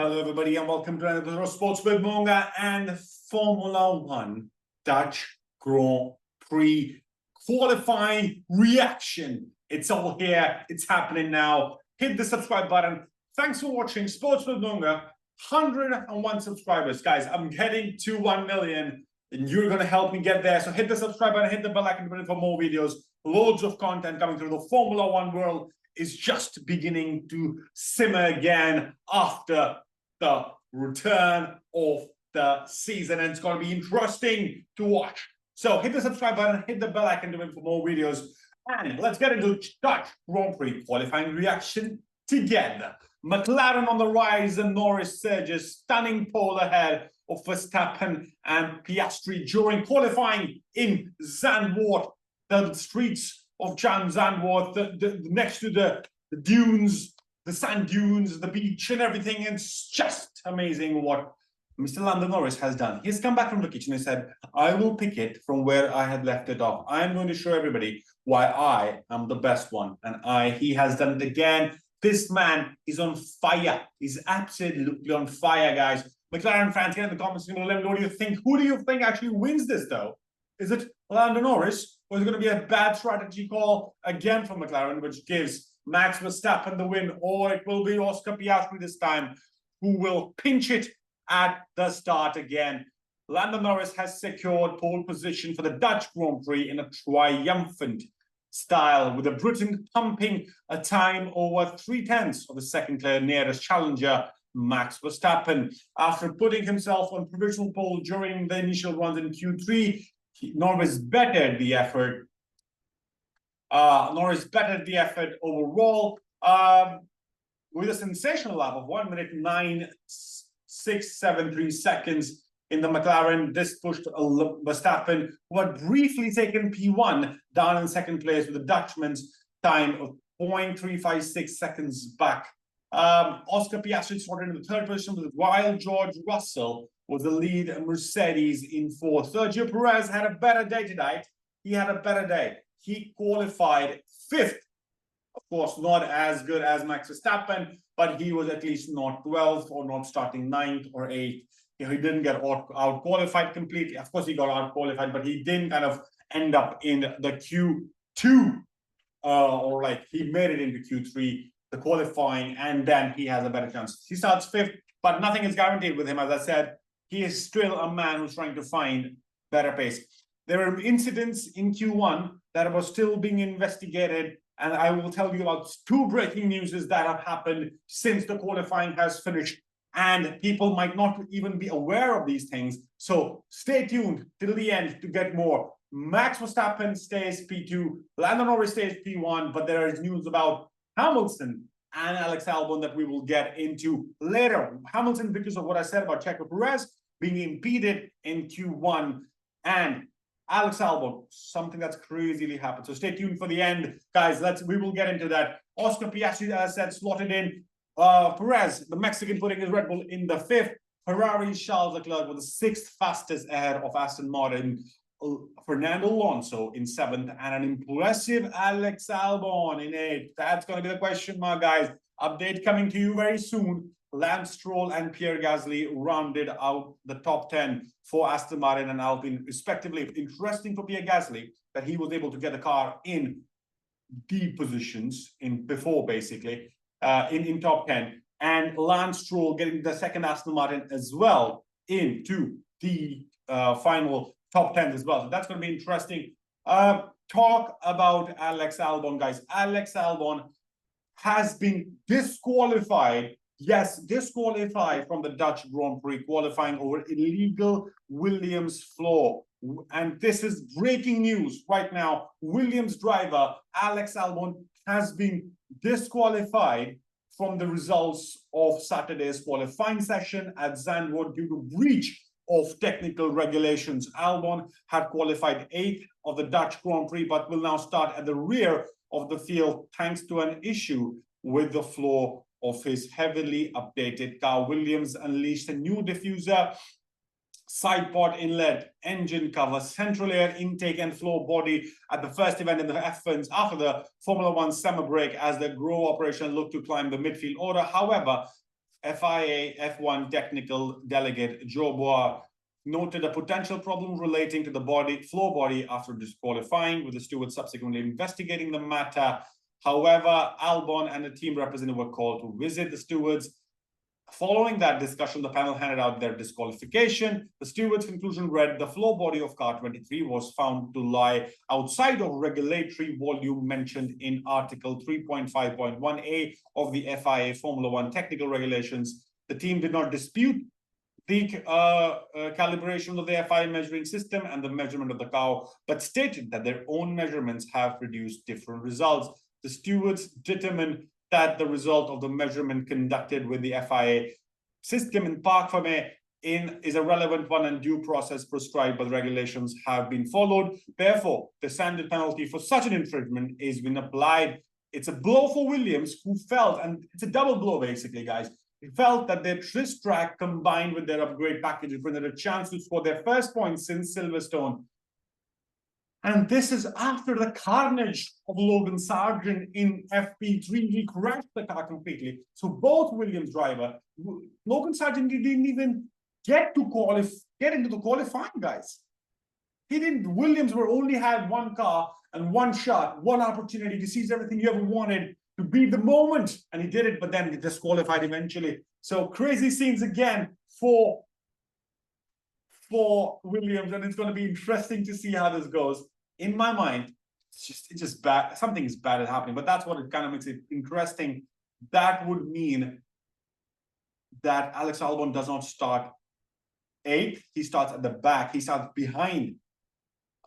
Hello, everybody, and welcome to another episode of Sportswithmongha and Formula One Dutch Grand Prix qualifying reaction. It's all here. It's happening now. Hit the subscribe button. Thanks for watching Sportswithmongha. 101 subscribers. Guys, I'm heading to 1 million, and you're going to help me get there. So hit the subscribe button, hit the bell icon button for more videos. Loads of content coming through. The Formula One world is just beginning to simmer again after the return of the season, and it's going to be interesting to watch. So hit the subscribe button, hit the bell icon for more videos, and let's get into Dutch Grand Prix qualifying reaction together. McLaren on the rise, and Norris surges, stunning pole ahead of Verstappen and Piastri during qualifying in Zandvoort, the streets of Zandvoort, next to the dunes, the sand dunes, the beach and everything. It's just amazing what Mr. Lando Norris has done. He's come back from the kitchen and said, I will pick it from where I had left it off. I am going to show everybody why I am the best one. And he has done it again. This man is on fire. He's absolutely on fire, guys. McLaren fans, get in the comments, let me know what do you think. Who do you think actually wins this, though? Is it Lando Norris, or is it going to be a bad strategy call again from McLaren, which gives Max Verstappen the win, or it will be Oscar Piastri this time who will pinch it at the start again? Lando Norris has secured pole position for the Dutch Grand Prix in a triumphant style, with the Briton pumping a time over 3/10 of the second nearest challenger, Max Verstappen. After putting himself on provisional pole during the initial runs in Q3, Norris bettered the effort. Overall with a sensational lap of 1 minute 9.673 seconds in the McLaren. This pushed Verstappen, who had briefly taken P1, down in second place with the Dutchman's time of 0.356 seconds back. Oscar Piastri sorted into the third position, while George Russell was the lead Mercedes in fourth. Sergio Perez had a better day tonight. He had a better day. He qualified fifth. Of course, not as good as Max Verstappen, but he was at least not 12th or not starting 9th or 8th. He didn't get out-qualified completely. Of course, he got out-qualified, but he didn't kind of end up in the Q2, or like he made it into Q3, the qualifying, and then he has a better chance. He starts fifth, but nothing is guaranteed with him. As I said, he is still a man who's trying to find better pace. There were incidents in Q1 that were still being investigated, and I will tell you about two breaking news that have happened since the qualifying has finished, and people might not even be aware of these things. So stay tuned till the end to get more. Max Verstappen stays P2, Lando Norris stays P1, but there is news about Hamilton and Alex Albon that we will get into later. Hamilton, because of what I said about Checo Perez being impeded in Q1, and Alex Albon, something that's crazily happened. So stay tuned for the end, guys. We will get into that. Oscar Piastri, as I said, slotted in. Perez, the Mexican, putting his Red Bull in the fifth. Ferrari, Charles Leclerc was the sixth fastest ahead of Aston Martin. Fernando Alonso in seventh, and an impressive Alex Albon in eighth. That's going to be the question mark, guys. Update coming to you very soon. Lance Stroll and Pierre Gasly rounded out the top 10 for Aston Martin and Alpine, respectively. Interesting for Pierre Gasly that he was able to get the car in D positions before, basically, in top 10. And Lance Stroll getting the second Aston Martin as well into the final top 10 as well. So that's going to be interesting. Talk about Alex Albon, guys. Alex Albon has been disqualified. Yes, disqualified from the Dutch Grand Prix qualifying over illegal Williams flaw. And this is breaking news right now. Williams driver Alex Albon has been disqualified from the results of Saturday's qualifying session at Zandvoort due to breach of technical regulations. Albon had qualified 8th of the Dutch Grand Prix, but will now start at the rear of the field thanks to an issue with the floor of his heavily updated car. Williams unleashed a new diffuser, side pod inlet, engine cover, central air intake and floor body at the first event in the F1s after the Formula One summer break as the grow operation looked to climb the midfield order. However, FIA F1 technical delegate Joe Bois noted a potential problem relating to the floor body after disqualifying, with the stewards subsequently investigating the matter. However, Albon and the team representative were called to visit the stewards. Following that discussion, the panel handed out their disqualification. The steward's conclusion read, the floor body of car 23 was found to lie outside of regulatory volume mentioned in Article 3.5.1a of the FIA Formula One technical regulations. The team did not dispute the calibration of the FIA measuring system and the measurement of the car, but stated that their own measurements have produced different results. The stewards determined that the result of the measurement conducted with the FIA system in Park Fermé is a relevant one, and due process prescribed by the regulations have been followed. Therefore, the standard penalty for such an infringement is been applied. It's a blow for Williams, who felt, and it's a double blow basically, guys. He felt that their tryst track combined with their upgrade package presented a chance to score their first points since Silverstone. And this is after the carnage of Logan Sargent in FP3. He crashed the car completely. So both Williams driver, Logan Sargent didn't even get into the qualifying, guys. He didn't. Williams only had one car and one shot, one opportunity to seize everything you ever wanted, to beat the moment, and he did it, but then he disqualified eventually. So crazy scenes again for Williams, and it's going to be interesting to see how this goes. In my mind, it's just bad. Something is bad happening, but that's what it kind of makes it interesting. That would mean that Alex Albon does not start 8th. He starts at the back. He starts behind.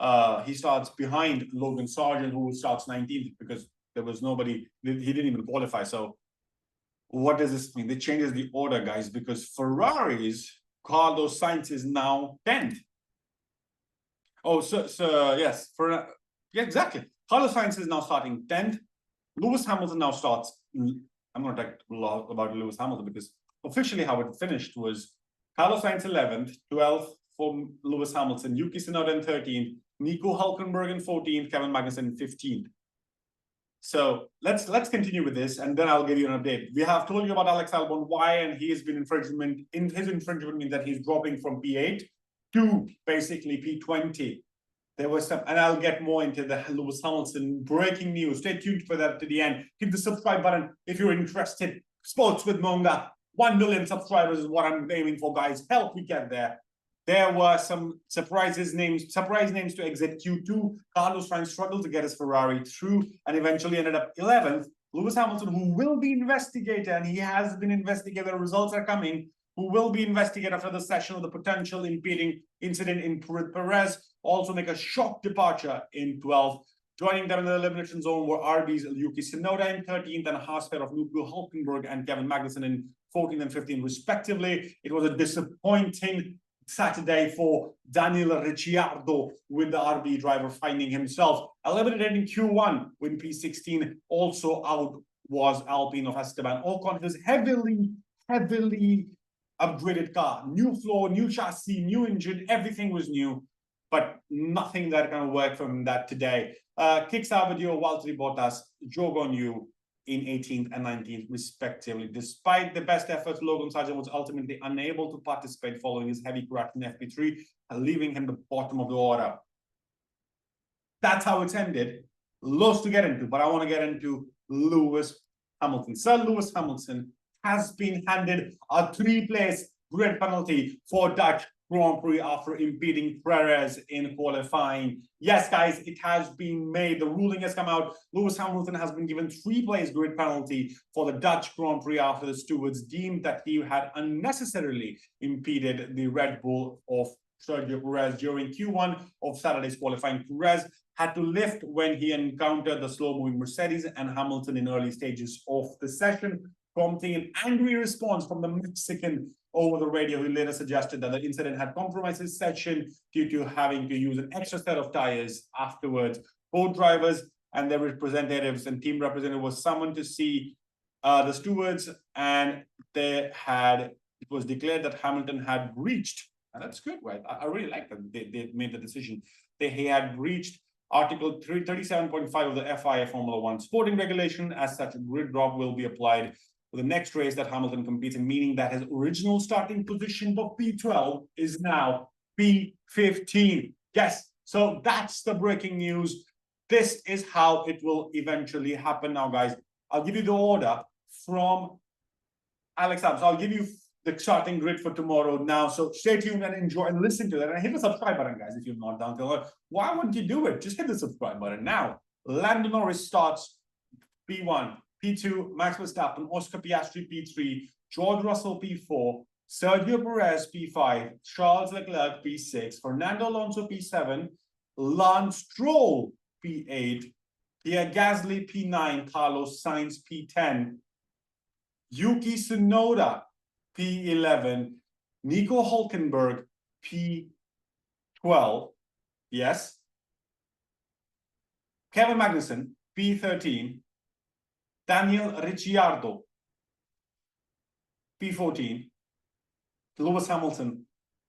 Logan Sargent, who starts 19th, because there was nobody. He didn't even qualify. So what does this mean? They changes the order, guys, because Ferrari's Carlos Sainz is now 10th. Oh, so yes, exactly. Carlos Sainz is now starting 10th. Lewis Hamilton now starts. I'm going to talk a lot about Lewis Hamilton, because officially how it finished was Carlos Sainz 11th, 12th for Lewis Hamilton, Yuki Tsunoda in 13th, Nico Hülkenberg in 14th, Kevin Magnussen in 15th. So let's continue with this, and then I'll give you an update. We have told you about Alex Albon, why, and he has been infringement. In his infringement means that he's dropping from P8 to basically P20. There was some, and I'll get more into the Lewis Hamilton breaking news. Stay tuned for that to the end. Hit the subscribe button if you're interested. Sports with Monga. 1 million subscribers is what I'm aiming for, guys. Help me get there. There were some surprise names to exit Q2. Carlos Sainz struggled to get his Ferrari through and eventually ended up 11th. Lewis Hamilton, who will be investigated, and he has been investigated, the results are coming, who will be investigated after the session of the potential impeding incident in Perez, also make a shock departure in 12th. Joining them in the elimination zone were RB's Yuki Tsunoda in 13th and a half pair of Nico Hülkenberg and Kevin Magnussen in 14th and 15th, respectively. It was a disappointing Saturday for Daniel Ricciardo, with the RB driver finding himself eliminated in Q1 when P16. Also out was Alpine of Esteban Ocon. His heavily upgraded car, new floor, new chassis, new engine, everything was new, but nothing that can work from that today. Kicks our video, Valtteri Bottas, Zhou Guanyu in 18th and 19th, respectively. Despite the best efforts, Logan Sargent was ultimately unable to participate following his heavy crash in FP3, leaving him the bottom of the order. That's how it's ended. Lots to get into, but I want to get into Lewis Hamilton. Sir Lewis Hamilton has been handed a 3-place grid penalty for Dutch Grand Prix after impeding Perez in qualifying. Yes, guys, it has been made. The ruling has come out. Lewis Hamilton has been given 3-place grid penalty for the Dutch Grand Prix after the stewards deemed that he had unnecessarily impeded the Red Bull of Sergio Perez during Q1 of Saturday's qualifying. Perez had to lift when he encountered the slow-moving Mercedes and Hamilton in early stages of the session, prompting an angry response from the Mexican over the radio. He later suggested that the incident had compromised his session due to having to use an extra set of tires afterwards. Both drivers and their representatives and team representative was summoned to see the stewards, and it was declared that Hamilton had breached, and that's good, right? I really like that they made the decision. He had breached Article 37.5 of the FIA Formula One sporting regulation. As such, a grid drop will be applied. for the next race that Hamilton competes in, meaning that his original starting position for P12 is now P15. Yes, so that's the breaking news. This is how it will eventually happen now, guys. I'll give you the order from Alex Albon. So I'll give you the starting grid for tomorrow now. So stay tuned and enjoy and listen to that. And hit the subscribe button, guys, if you're not down there. Why wouldn't you do it? Just hit the subscribe button now. Lando Norris starts P1, P2, Max Verstappen, Oscar Piastri P3, George Russell P4, Sergio Perez P5, Charles Leclerc P6, Fernando Alonso P7, Lance Stroll P8, Pierre Gasly P9, Carlos Sainz P10, Yuki Tsunoda P11, Nico Hulkenberg P12, yes, Kevin Magnussen P13, Daniel Ricciardo P14, Lewis Hamilton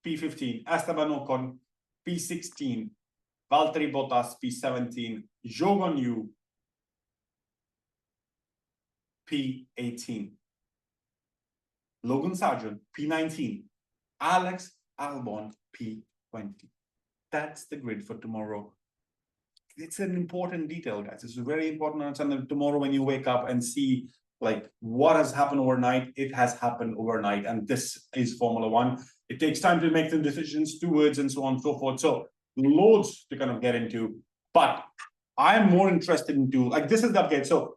P15, Esteban Ocon P16, Valtteri Bottas P17, Zhou Guanyu P18, Logan Sargeant P19, Alex Albon P20. That's the grid for tomorrow. It's an important detail, guys. It's very important to understand that tomorrow when you wake up and see like what has happened overnight, it has happened overnight. And this is Formula One. It takes time to make the decisions, stewards, and so on and so forth. So loads to kind of get into. But I'm more interested into, like, this is the update. So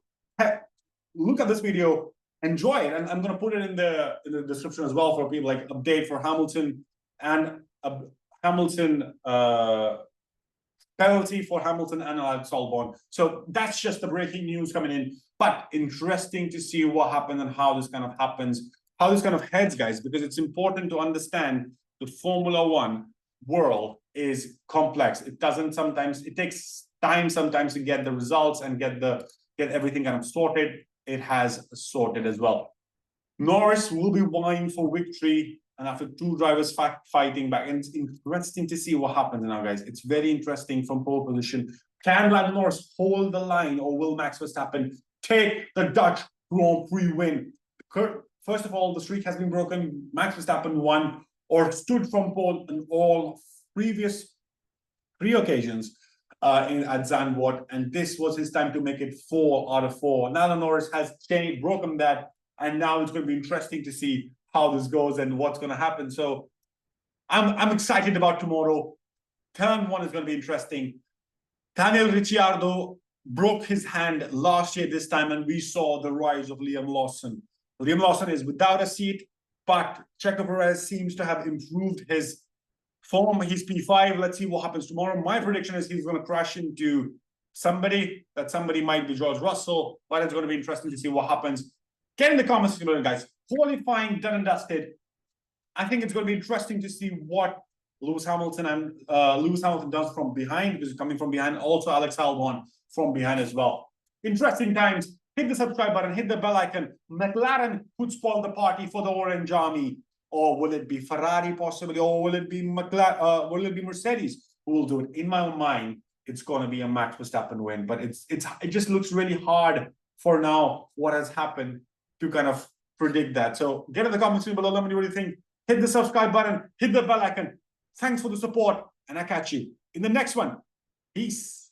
look at this video, enjoy it. And I'm going to put it in the description as well for people, like update for Hamilton and Hamilton penalty for Hamilton and Alex Albon. So that's just the breaking news coming in. But interesting to see what happened and how this kind of happens, how this kind of heads, guys, because it's important to understand the Formula One world is complex. It doesn't sometimes, it takes time sometimes to get the results and get everything kind of sorted. It has sorted as well. Norris will be vying for victory, and after two drivers fighting back, and it's interesting to see what happens now, guys. It's very interesting from pole position. Can Lando Norris hold the line, or will Max Verstappen take the Dutch Grand Prix win? First of all, the streak has been broken. Max Verstappen won or stood from pole in all previous 3 occasions at Zandvoort, and this was his time to make it 4 out of 4. Lando Norris has broken that, and now it's going to be interesting to see how this goes and what's going to happen. So I'm excited about tomorrow. Turn 1 is going to be interesting. Daniel Ricciardo broke his hand last year this time, and we saw the rise of Liam Lawson. Liam Lawson is without a seat, but Checo Perez seems to have improved his form. He's P5. Let's see what happens tomorrow. My prediction is he's going to crash into somebody. That somebody might be George Russell, but it's going to be interesting to see what happens. Get in the comments below, guys. Qualifying done and dusted. I think it's going to be interesting to see what Lewis Hamilton does from behind, because he's coming from behind. Also, Alex Albon from behind as well. Interesting times. Hit the subscribe button, hit the bell icon. McLaren could spoil the party for the Orange Army. Or will it be Ferrari possibly? Or will it be will it be Mercedes who will do it? In my mind, it's going to be a Max Verstappen win. But it just looks really hard for now what has happened to kind of predict that. So get in the comments below. Let me know what you think. Hit the subscribe button, hit the bell icon. Thanks for the support, and I'll catch you in the next one. Peace.